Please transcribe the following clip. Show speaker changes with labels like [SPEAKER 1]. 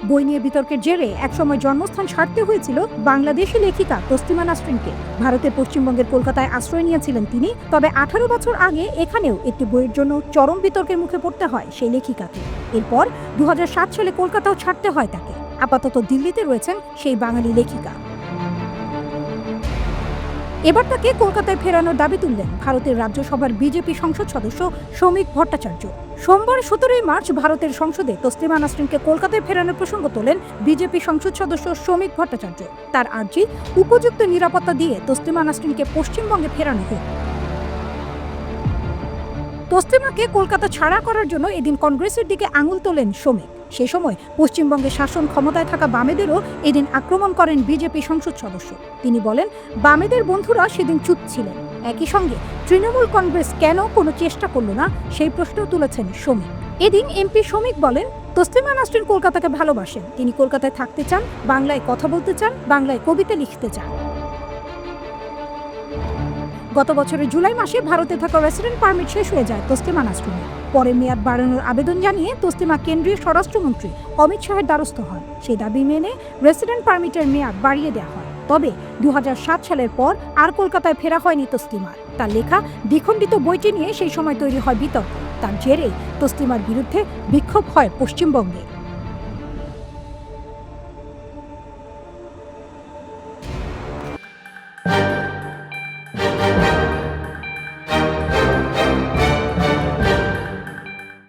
[SPEAKER 1] বই নিয়ে বিতর্কের জেরে একসময় জন্মস্থান ছাড়তে হয়েছিল বাংলাদেশি লেখিকা তসলিমা নাসরিনকে। ভারতের পশ্চিমবঙ্গের কলকাতায় আশ্রয় নিয়েছিলেন তিনি। তবে 18 বছর আগে এখানেও একটি বইয়ের জন্য চরম বিতর্কের মুখে পড়তে হয় সেই লেখিকাকে। এরপর 2007 সালে কলকাতাও ছাড়তে হয় তাকে। আপাতত দিল্লিতে রয়েছেন সেই বাঙালি লেখিকা। এবার তাকে কলকাতায় ফেরানোর দাবি তুললেন ভারতের রাজ্যসভার বিজেপি সংসদ সদস্য শ্রমিক ভট্টাচার্য। সোমবার 17 মার্চ ভারতের সংসদে তসলিমা নাসরিনকে কলকাতায় ফেরানোর প্রসঙ্গ তোলেন বিজেপি সংসদ সদস্য শ্রমিক ভট্টাচার্য। তার আর্জি, উপযুক্ত নিরাপত্তা দিয়ে তসলিমা নাসরিনকে পশ্চিমবঙ্গে ফেরানো হোক। তসলিমাকে কলকাতা ছাড়া করার জন্য এদিন কংগ্রেসের দিকে আঙুল তোলেন শ্রমিক। সে সময় পশ্চিমবঙ্গে শাসন ক্ষমতায় থাকা বামেদেরও এদিন আক্রমণ করেন বিজেপি সংসদ সদস্য। তিনি বলেন, বামেদের বন্ধুরা সেদিন চুপ ছিলেন। একই সঙ্গে তৃণমূল কংগ্রেস কেন কোনো চেষ্টা করল না সেই প্রশ্নও তুলেছেন শ্রমিক। এদিন এমপি শ্রমিক বলেন, তসলিমা নাসরিন কলকাতাকে ভালোবাসেন। তিনি কলকাতায় থাকতে চান, বাংলায় কথা বলতে চান, বাংলায় কবিতা লিখতে চান। গত বছরের জুলাই মাসে ভারতে থাকা রেসিডেন্ট পারমিট শেষ হয়ে যায় তসলিমা নাসরিনের। পরে মেয়াদ বাড়ানোর আবেদন জানিয়ে তসলিমা কেন্দ্রীয় স্বরাষ্ট্রমন্ত্রী অমিত শাহের দ্বারস্থ হন। সেই দাবি মেনে রেসিডেন্ট পারমিটের মেয়াদ বাড়িয়ে দেওয়া হয়। তবে 2007 সালের পর আর কলকাতায় ফেরা হয়নি তসলিমার। তার লেখা দ্বিখণ্ডিত বইটি নিয়ে সেই সময় তৈরি হয় বিতর্ক। তার জেরেই তসলিমার বিরুদ্ধে বিক্ষোভ হয় পশ্চিমবঙ্গে।